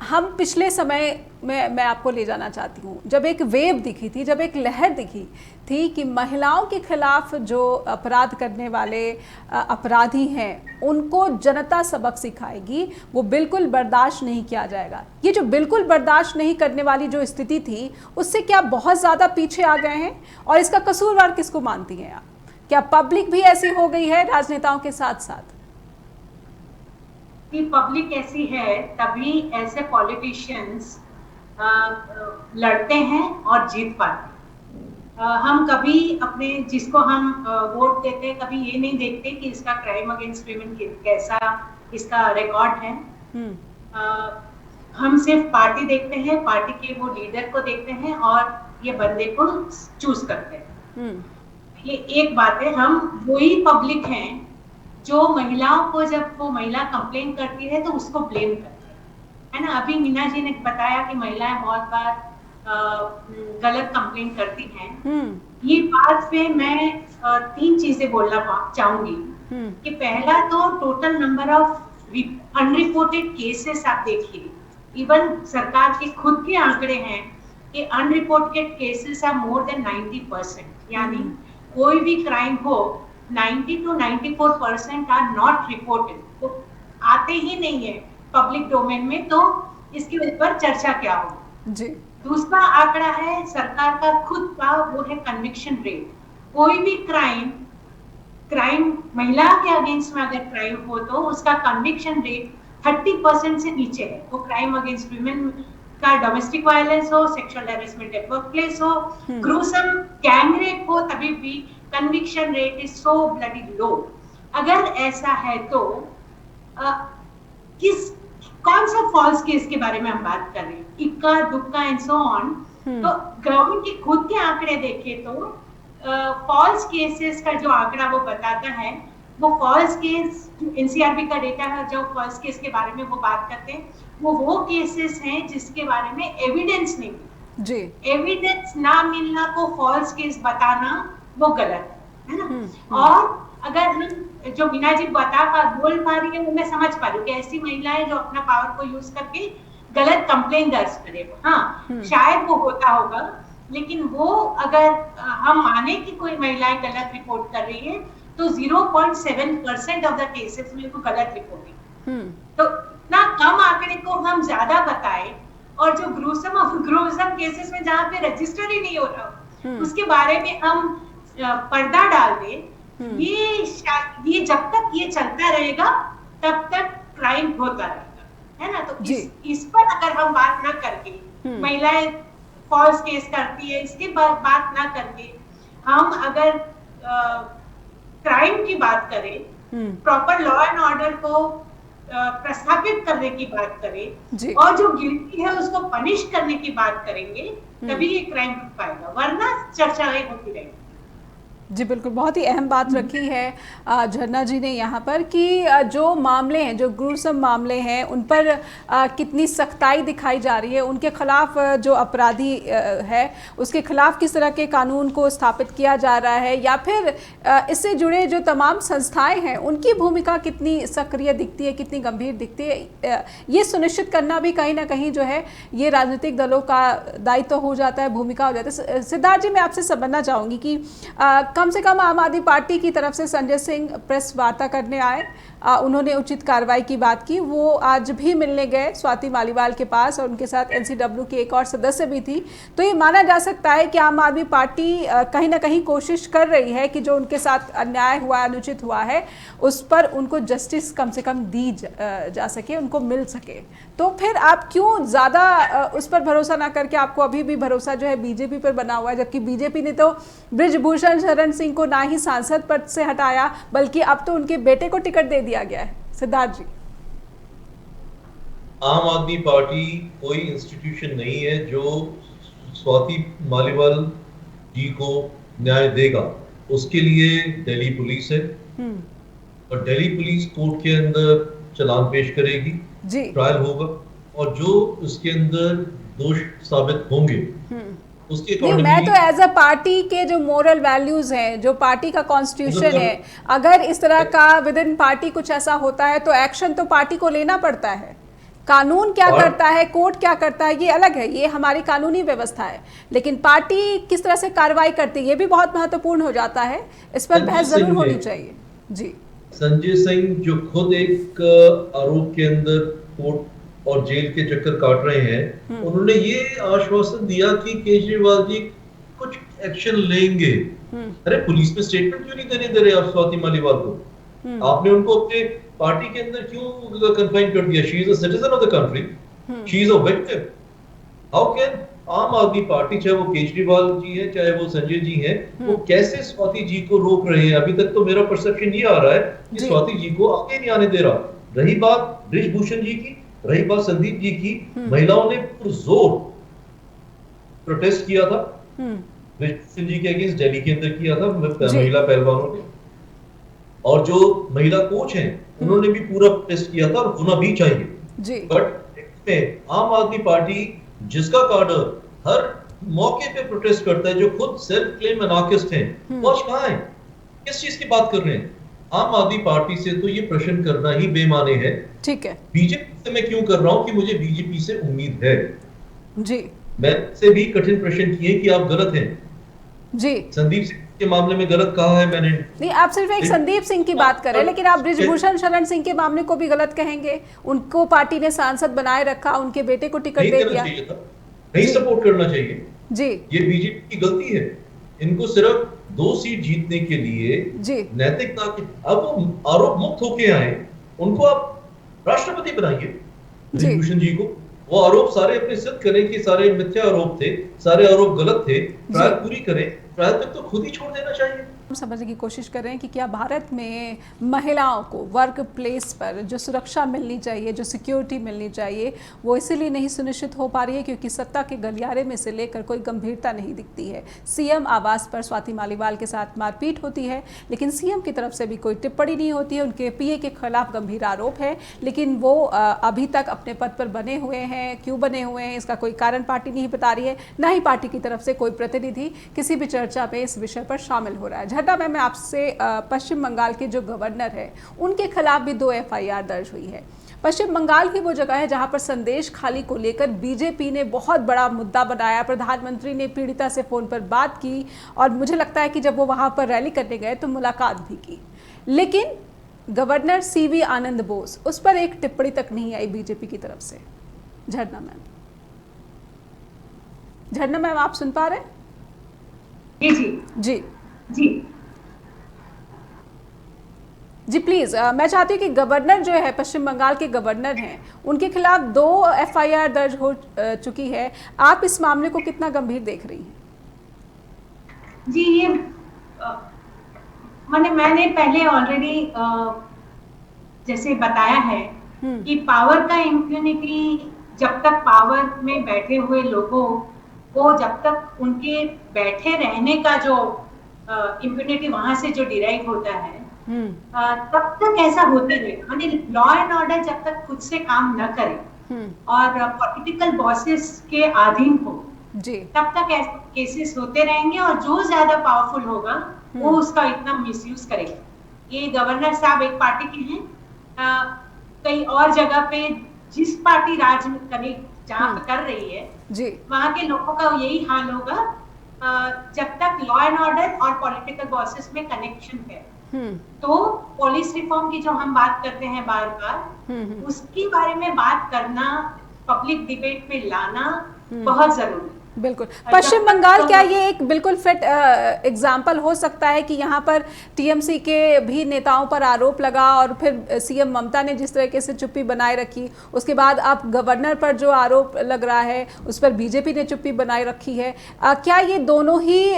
हम पिछले समय में, मैं आपको ले जाना चाहती हूँ, जब एक वेव दिखी थी, जब एक लहर दिखी थी कि महिलाओं के खिलाफ जो अपराध करने वाले अपराधी हैं उनको जनता सबक सिखाएगी, वो बिल्कुल बर्दाश्त नहीं किया जाएगा। ये जो बिल्कुल बर्दाश्त नहीं करने वाली जो स्थिति थी, उससे क्या बहुत ज़्यादा पीछे आ गए हैं? और इसका कसूरवार किसको मानती हैं आप? क्या पब्लिक भी ऐसी हो गई है राजनेताओं के साथ साथ? कि पब्लिक ऐसी है तभी ऐसे पॉलिटिशियंस लड़ते हैं और जीत पाते हैं। हम कभी अपने जिसको हम वोट देते हैं, कभी ये नहीं देखते कि इसका क्राइम अगेंस्ट विमेन कैसा इसका रिकॉर्ड है। हम सिर्फ पार्टी देखते हैं, पार्टी के वो लीडर को देखते हैं और ये बंदे को चूज करते हैं। ये एक बात है। हम वही पब्लिक हैं जो महिलाओं को, जब वो महिला कंप्लेन करती है तो उसको ब्लेम करते हैं, है ना। अभी मीना जी ने बताया कि महिलाएं बहुत बार गलत कंप्लेन करती हैं। ये बात पे मैं 3 चीजें बोलना चाहूंगी कि पहला तो total number of unreported cases आप देखिए, इवन सरकार के खुद के आंकड़े हैं कि unreported cases are more than 90%, यानी कोई भी क्राइम हो 90 to 94% आर नॉट रिपोर्टेड, तो आते ही नहीं है पब्लिक डोमेन में, तो इसके ऊपर चर्चा क्या हो जी। दूसरा आंकड़ा है सरकार का खुद का, वो है कन्विक्शन रेट। कोई भी क्राइम महिला के अगेंस्ट में अगर क्राइम हो तो उसका कन्विक्शन रेट 30% से नीचे है। वो क्राइम अगेंस्ट वुमेन का डोमेस्टिक वायलेंस हो, sexual harassment at work place हो, ग्रूसम गैंग रेप हो, तभी भी conviction rate is so bloody low. अगर ऐसा है तो किस कौन सा फॉल्स केस के बारे में हम बात कर रहे हैं, इक्का दुक्का एंड सो ऑन। तो गवर्नमेंट के खुद के आंकड़े देखें तो फॉल्स केसेस का जो आंकड़ा वो बताता है, वो फॉल्स केस एनसीआरबी का डेटा है, जो फॉल्स केस के बारे में वो बात करते हैं, वो केसेस हैं जिसके बारे में एविडेंस नहीं जी, एविडेंस ना मिलना को फॉल्स केस बताना वो गलत है ना। और अगर हम जो मीना जी बोल पा रही है वो मैं समझ पा रही हूँ कि ऐसी महिलाएं जो अपना पावर को यूज करके गलत कंप्लेन दर्ज करे, हाँ शायद वो होता होगा, लेकिन वो अगर हम माने कि कोई महिलाएं गलत रिपोर्ट कर रही है तो 0.7% ऑफ द केसेस में वो गलत रिपोर्टिंग, तो ना कम आंकड़े को हम ज्यादा बताएं, और जो ग्रूसम केसेस में जहाँ पे रजिस्टर ही नहीं हो रहा उसके बारे में हम पर्दा डाल दें, ये जब तक ये चलता रहेगा तब तक क्राइम होता रहेगा, है ना। तो इस पर अगर हम बात ना करके, महिलाएं फॉल्स केस करती है इसके बाद बात ना करके, हम अगर क्राइम की बात करें, प्रॉपर लॉ एंड ऑर्डर को प्रस्थापित करने की बात करें और जो गिल्टी है उसको पनिश करने की बात करेंगे, तभी ये क्राइम रुक पाएगा, वरना चर्चाएं होती रहेंगी। जी बिल्कुल, बहुत ही अहम बात रखी है झरना जी ने यहाँ पर कि जो मामले हैं, जो ग्रूसम मामले हैं, उन पर कितनी सख्ताई दिखाई जा रही है, उनके खिलाफ जो अपराधी है उसके खिलाफ किस तरह के कानून को स्थापित किया जा रहा है, या फिर इससे जुड़े जो तमाम संस्थाएं हैं उनकी भूमिका कितनी सक्रिय दिखती है, कितनी गंभीर दिखती है, ये सुनिश्चित करना भी कहीं ना कहीं जो है ये राजनीतिक दलों का दायित्व हो जाता है, भूमिका हो जाता है। सिद्धार्थ जी, मैं आपसे समझना चाहूँगी कि कम से कम आम आदमी पार्टी की तरफ से संजय सिंह प्रेस वार्ता करने आए, उन्होंने उचित कार्रवाई की बात की, वो आज भी मिलने गए स्वाति मालीवाल के पास और उनके साथ एनसीडब्ल्यू की एक और सदस्य भी थी। तो ये माना जा सकता है कि आम आदमी पार्टी कहीं ना कहीं कोशिश कर रही है कि जो उनके साथ अन्याय हुआ, अनुचित हुआ है, उस पर उनको जस्टिस कम से कम दी जा सके, उनको मिल सके। तो फिर आप क्यों ज़्यादा उस पर भरोसा ना करके आपको अभी भी भरोसा जो है बीजेपी पर बना हुआ है, जबकि बीजेपी ने तो बृजभूषण शरण सिंह को ना ही सांसद पद से हटाया बल्कि अब तो उनके बेटे को टिकट दे दिया गया है। सिद्धार्थ जी, आम आदमी पार्टी कोई इंस्टीट्यूशन नहीं है जो स्वाति मालीवाल जी को न्याय देगा। उसके लिए दिल्ली पुलिस है और दिल्ली पुलिस कोर्ट के अंदर चालान पेश करेगी, ट्रायल होगा और जो उसके अंदर दोष साबित होंगे उसके नहीं, मैं तो एज अ पार्टी के जो मोरल वैल्यूज हैं, जो पार्टी का कॉन्स्टिट्यूशन है, अगर इस तरह का विद इन पार्टी कुछ ऐसा होता है तो एक्शन तो पार्टी को लेना पड़ता है। कानून क्या करता है, कोर्ट क्या करता है, ये अलग है, ये हमारी कानूनी व्यवस्था है, लेकिन पार्टी किस तरह से कार्रवाई करती है ये भी बहुत महत्वपूर्ण हो जाता है। इस पर बहस जरूर होनी चाहिए। जी, संजय सिंह जो खुद एक आरोप के अंदर कोर्ट और जेल के चक्कर काट रहे हैं, उन्होंने ये आश्वासन दिया कि केजरीवाल जी कुछ एक्शन लेंगे। अरे पुलिस में स्टेटमेंट क्यों नहीं देने दे रहे आप स्वाति मालीवाल को? आपने उनको अपने पार्टी के अंदर क्यों कन्फाइन कर दिया? She is a citizen of the country, she is a victim. How can आम आदमी पार्टी, चाहे वो केजरीवाल जी है चाहे वो संजय जी हैं, वो कैसे स्वाति जी को रोक रहे हैं? अभी तक तो मेरा परसेप्शन ये आ रहा है कि स्वाति जी को आगे नहीं आने दे रहा। रही बात बृजभूषण जी की, रही बात संदीप जी की, महिलाओं ने पुरजोर प्रोटेस्ट किया था बृजभूषण जी के अगेंस्ट, दिल्ली के अंदर किया था महिला पहलवानों ने, और जो महिला कोच हैं उन्होंने भी पूरा प्रोटेस्ट किया था और होना भी चाहिए। बट आम आदमी पार्टी जिसका कार्डर हर मौके पे प्रोटेस्ट करता है, जो खुद सेल्फ क्लेम अनार्किस्ट हैं, वो आज कहां है? किस चीज की बात कर रहे हैं? आम आदमी पार्टी से तो ये प्रश्न करना ही बेमाने है। ठीक है, बीजेपी से मैं क्यों कर रहा हूं कि मुझे बीजेपी से उम्मीद है। जी, मैं से भी कठिन प्रश्न किए कि आप गलत हैं। जी, संदीप सिंह के मामले में गलत कहा है मैंने नहीं, आप सिर्फ एक संदीप सिंह की बात करें, लेकिन आप बृजभूषण शरण सिंह के मामले को भी गलत कहेंगे। उनको पार्टी ने सांसद बनाए रखा, उनके बेटे को टिकट दे दिया, नहीं सपोर्ट करना चाहिए जी। ये बीजेपी की गलती है। इनको सिर्फ 2 सीट जीतने के लिए नैतिकता के, अब वो आरोप मुक्त होके आए, उनको आप राष्ट्रपति बनाइए ऋषिभूषण जी को, वो आरोप सारे अपने सिद्ध करें कि सारे मिथ्या आरोप थे, सारे आरोप गलत थे, ट्रायल पूरी करें, ट्रायल तक तो खुद ही छोड़ देना चाहिए। हम समझने की कोशिश कर रहे हैं कि क्या भारत में महिलाओं को वर्क प्लेस पर जो सुरक्षा मिलनी चाहिए, जो सिक्योरिटी मिलनी चाहिए, वो इसीलिए नहीं सुनिश्चित हो पा रही है क्योंकि सत्ता के गलियारे में से लेकर कोई गंभीरता नहीं दिखती है। सीएम आवास पर स्वाति मालीवाल के साथ मारपीट होती है, लेकिन सीएम की तरफ से भी कोई टिप्पणी नहीं होती है। उनके पीए के खिलाफ गंभीर आरोप है, लेकिन वो अभी तक अपने पद पर बने हुए हैं। क्यों बने हुए हैं इसका कोई कारण पार्टी नहीं बता रही है, ना ही पार्टी की तरफ से कोई प्रतिनिधि किसी भी चर्चा में इस विषय पर शामिल हो रहा है। झरना मैम, मैं आपसे पश्चिम बंगाल के जो गवर्नर है उनके खिलाफ भी 2 एफआईआर दर्ज हुई है। पश्चिम बंगाल की वो जगह है जहां पर संदेश खाली को लेकर बीजेपी ने बहुत बड़ा मुद्दा बनाया। प्रधानमंत्री ने पीड़िता से फोन पर बात की और मुझे लगता है कि जब वो वहां पर रैली करने गए तो मुलाकात भी की, लेकिन गवर्नर सीवी आनंद बोस, उस पर एक टिप्पणी तक नहीं आई बीजेपी की तरफ से। झरना मैम आप सुन पा रहे हैं? जी जी प्लीज, मैं चाहती हूँ कि गवर्नर जो है, पश्चिम बंगाल के गवर्नर हैं, उनके खिलाफ 2 एफआईआर दर्ज हो चुकी है। आप इस मामले को कितना गंभीर देख रही हैं? जी, ये मैंने पहले ऑलरेडी जैसे बताया है कि पावर का इम्प्यूनिटी, जब तक पावर में बैठे हुए लोगों को, जब तक उनके बैठे रहने का जो इम्प्यूनिटी वहां से जो डिराइव होता है, तब तक ऐसा होते रहे। लॉ एंड ऑर्डर जब तक खुद से काम न करे और पॉलिटिकल बॉसेस के अधीन हो, तब तक ऐसे केसेस होते रहेंगे और जो ज्यादा पावरफुल होगा वो उसका इतना मिसयूज करेगा। ये गवर्नर साहब एक पार्टी के हैं, कई और जगह पे जिस पार्टी राज करे जहाँ पे कर रही है वहां के लोगों का यही हाल होगा जब तक लॉ एंड ऑर्डर और पॉलिटिकल बॉसेस में कनेक्शन है। तो पुलिस रिफॉर्म की जो हम बात करते हैं बार बार, उसके बारे में बात करना, पब्लिक डिबेट में लाना बहुत जरूरी है। बिल्कुल। पश्चिम बंगाल क्या ये एक बिल्कुल फिट एग्जाम्पल हो सकता है कि यहाँ पर टीएमसी के भी नेताओं पर आरोप लगा और फिर सीएम ममता ने जिस तरीके से चुप्पी बनाए रखी, उसके बाद अब गवर्नर पर जो आरोप लग रहा है उस पर बीजेपी ने चुप्पी बनाए रखी है। क्या ये दोनों ही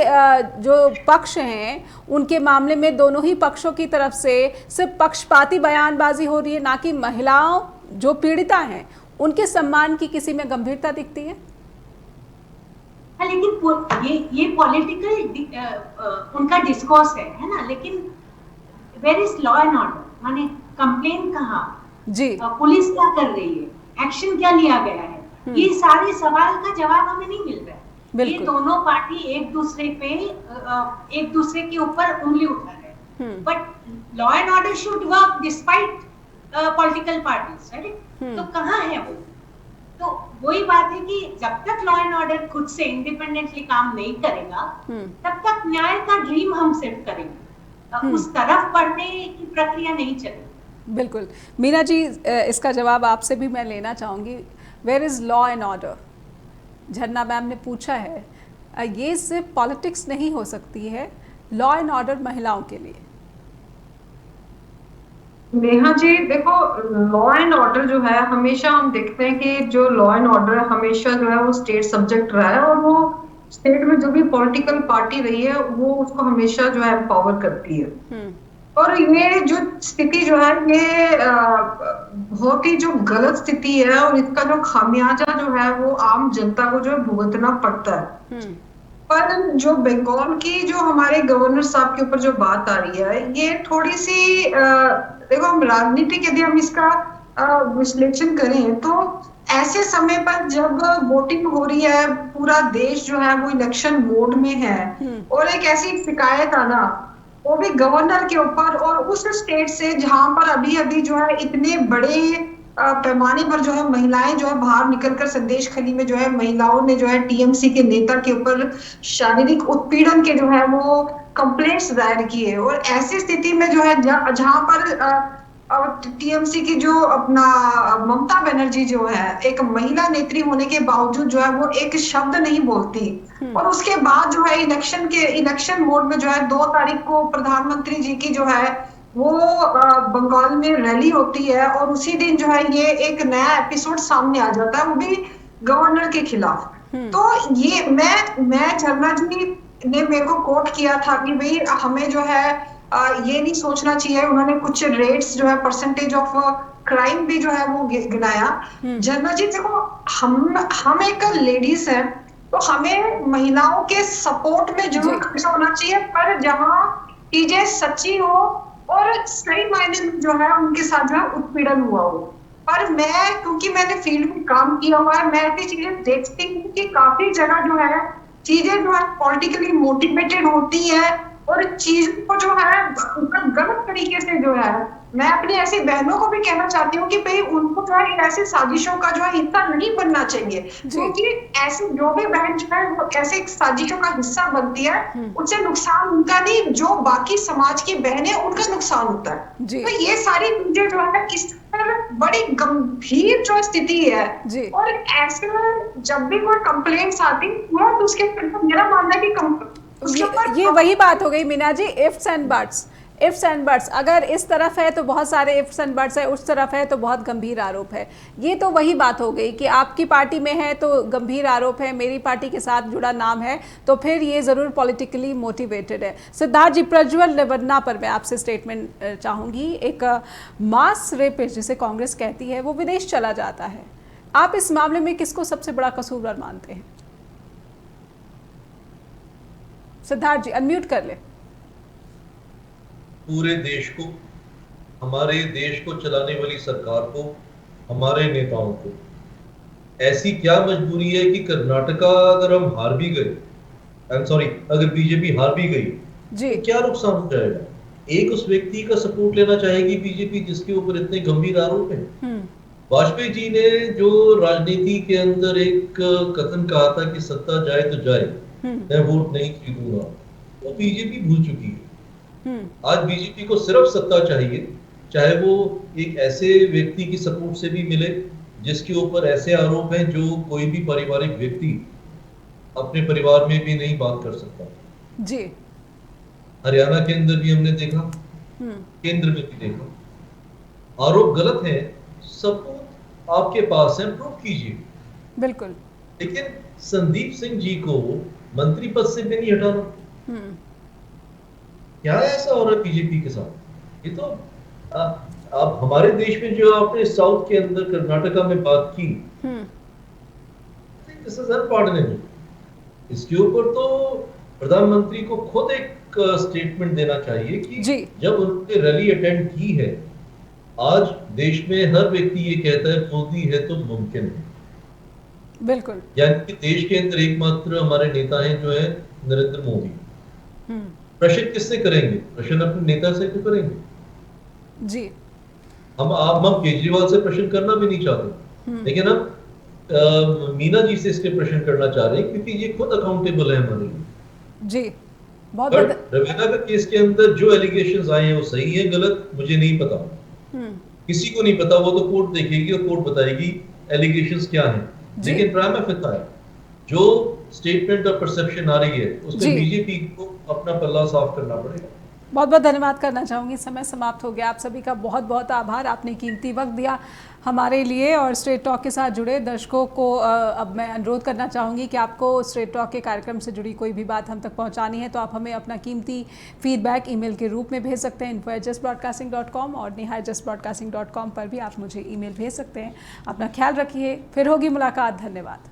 जो पक्ष हैं उनके मामले में दोनों ही पक्षों की तरफ से सिर्फ पक्षपाती बयानबाजी हो रही है, ना कि महिलाओं जो पीड़िता हैं उनके सम्मान की किसी में गंभीरता दिखती है? लेकिन ये पॉलिटिकल उनका डिस्कोर्स है ना, लेकिन where is law and order? Complain कहाँ, पुलिस क्या कर रही है, एक्शन क्या लिया गया है? ये सारे सवाल का जवाब हमें नहीं मिल रहा है। ये दोनों पार्टी एक दूसरे के ऊपर उंगली उठा रहे हैं, but law and order should work despite political parties, right? तो कहाँ है वो? तो वही बात है कि जब तक लॉ एंड ऑर्डर खुद से इंडिपेंडेंटली काम नहीं करेगा, तब तक न्याय का ड्रीम हम सेट करेंगे, उस तरफ बढ़ने की प्रक्रिया नहीं चलेगी। बिल्कुल। मीना जी, इसका जवाब आपसे भी मैं लेना चाहूंगी। Where is law and order? Jharna ma'am ने पूछा है, ये सिर्फ पॉलिटिक्स नहीं हो सकती है, लॉ एंड ऑर्डर महिलाओं के लिए। नेहा जी देखो, लॉ एंड ऑर्डर जो है हमेशा हम देखते हैं कि जो लॉ एंड ऑर्डर हमेशा जो है वो स्टेट सब्जेक्ट रहा है और वो स्टेट में जो भी पॉलिटिकल पार्टी रही है वो उसको हमेशा जो है एम्पावर करती है। और ये जो स्थिति जो है ये बहुत ही जो गलत स्थिति है और इसका जो खामियाजा जो है वो आम जनता को जो है भुगतना पड़ता है। पर जो बंगाल की जो हमारे गवर्नर साहब के ऊपर जो बात आ रही है ये थोड़ी सी देखो, हम राजनीतिक यदि हम इसका विश्लेषण करें तो ऐसे समय पर जब वोटिंग हो रही है, पूरा देश जो है वो इलेक्शन मोड में है और एक ऐसी शिकायत आना वो भी गवर्नर के ऊपर और उस स्टेट से जहां पर अभी अभी जो है इतने बड़े पैमाने पर जो है महिलाएं जो है बाहर निकलकर संदेश खली में जो है महिलाओं ने जो है टीएमसी के नेता के ऊपर शारीरिक उत्पीड़न के जो है वो कंप्लेंट्स दायर किए। और ऐसी स्थिति में जो है जहां पर टीएमसी की जो अपना ममता बनर्जी जो है एक महिला नेत्री होने के बावजूद जो है वो एक शब्द नहीं बोलती और उसके बाद जो है इलेक्शन मोड में जो है 2 तारीख को प्रधानमंत्री जी की जो है वो बंगाल में रैली होती है और उसी दिन जो है ये एक नया एपिसोड सामने आ जाता है, वो भी गवर्नर के खिलाफ। तो ये मैं झरना जी ने मेरे को कोट किया था कि भाई हमें जो है ये नहीं सोचना चाहिए। उन्होंने कुछ रेट्स जो है परसेंटेज ऑफ क्राइम भी जो है वो गिनाया। झरना जी देखो, हम एक लेडीज हैं, तो हमें महिलाओं के सपोर्ट में जरूर खर्चा होना चाहिए, पर जहाँ चीजें सच्ची हो और सही मायने में जो है उनके साथ जो है उत्पीड़न हुआ हो। पर मैं, क्योंकि मैंने फील्ड में काम किया हुआ है, मैं ऐसी चीजें देखती हूँ कि काफी जगह जो है चीजें जो है पॉलिटिकली मोटिवेटेड होती है और चीजों को जो है गलत तरीके से जो है, मैं अपनी ऐसी बहनों को भी कहना चाहती हूँ कि भाई उनको जो है ऐसी साजिशों का जो है हिस्सा नहीं बनना चाहिए, क्योंकि ऐसी जो भी बहन जो है वो ऐसे साजिशों का हिस्सा बनती है, उससे नुकसान उनका नहीं, जो बाकी समाज की बहनें उनका नुकसान होता है। तो ये सारी चीजें जो है इस बड़ी गंभीर जो स्थिति है, और ऐसे में जब भी कोई कंप्लेंट्स आती है तो उसके मेरा मानना है कि ये वही बात हो गई Meena ji, ifs and buts. अगर इस तरफ है तो बहुत सारे इफ्स एंड बट्स है, उस तरफ है तो बहुत गंभीर आरोप है। ये तो वही बात हो गई कि आपकी पार्टी में है तो गंभीर आरोप है, मेरी पार्टी के साथ जुड़ा नाम है तो फिर ये ज़रूर पॉलिटिकली मोटिवेटेड है। सिद्धार्थ जी, प्रज्वल रेवन्ना पर मैं आपसे स्टेटमेंट चाहूँगी। एक मास रेपिस्ट जिसे कांग्रेस कहती है वो विदेश चला जाता है, आप इस मामले में किसको सबसे बड़ा कसूरवार मानते हैं? सिद्धार्थ जी अनम्यूट कर ले। पूरे देश को, हमारे देश को चलाने वाली सरकार को, हमारे नेताओं को ऐसी क्या मजबूरी है कि कर्नाटका अगर हम हार भी गए, अगर बीजेपी हार भी गई तो क्या नुकसान हो जाएगा? एक उस व्यक्ति का सपोर्ट लेना चाहेगी बीजेपी जिसके ऊपर इतने गंभीर आरोप हैं। वाजपेयी जी ने जो राजनीति के अंदर एक कथन कहा था कि सत्ता जाए तो जाए, मैं वोट नहीं खरीदूंगा, वो बीजेपी भूल चुकी है। आज बीजेपी को सिर्फ सत्ता चाहिए, चाहे वो एक ऐसे व्यक्ति की सपोर्ट से भी मिले जिसके ऊपर ऐसे आरोप हैं जो कोई भी पारिवारिक व्यक्ति अपने परिवार में भी नहीं बात कर सकता जी। हरियाणा के अंदर भी हमने देखा, केंद्र में भी देखा। आरोप गलत है, सबूत आपके पास है, प्रूव कीजिए। बिल्कुल। लेकिन संदीप सिंह जी को मंत्री पद से भी नहीं हटाना, क्या ऐसा हो रहा है बीजेपी के साथ? ये तो आप हमारे देश में जो आपने साउथ के अंदर कर्नाटका में बात की, दिस इज अनपार्डनेबल। इसके ऊपर तो प्रधानमंत्री को खुद एक स्टेटमेंट देना चाहिए कि जब उन्होंने रैली अटेंड की है, आज देश में हर व्यक्ति ये कहता है मोदी है तो मुमकिन है। बिल्कुल। यानी कि देश के अंदर एकमात्र हमारे नेता हैं जो है नरेंद्र मोदी। प्रश्न किससे करेंगे? प्रश्न अपने नेता से तो करेंगे जी। हम केजरीवाल से प्रश्न करना भी नहीं चाहते, लेकिन हम मीना जी से इसके प्रश्न करना चाह रहे हैं क्योंकि ये खुद अकाउंटेबल है हमारे लिए जी। बहुत रवीना का केस के अंदर जो एलिगेशंस आए हैं वो सही है, गलत मुझे नहीं पता, किसी को नहीं पता, वो तो कोर्ट देखेगी और कोर्ट बताएगी एलिगेशंस क्या हैं। लेकिन प्राइमा फेसा है जो स्टेटमेंट ऑफ परसेप्शन आ रही है उसमें बीजेपी को अपना पल्ला साफ करना पड़ेगा। बहुत बहुत धन्यवाद करना चाहूँगी, समय समाप्त हो गया। आप सभी का बहुत बहुत आभार, आपने कीमती वक्त दिया हमारे लिए। और स्ट्रेट टॉक के साथ जुड़े दर्शकों को अब मैं अनुरोध करना चाहूँगी कि आपको स्ट्रेट टॉक के कार्यक्रम से जुड़ी कोई भी बात हम तक पहुँचानी है तो आप हमें अपना कीमती फीडबैक ईमेल के रूप में भेज सकते हैं info@justbroadcasting.com और neha@justbroadcasting.com पर भी आप मुझे ईमेल भेज सकते हैं। अपना ख्याल रखिए, फिर होगी मुलाकात। धन्यवाद।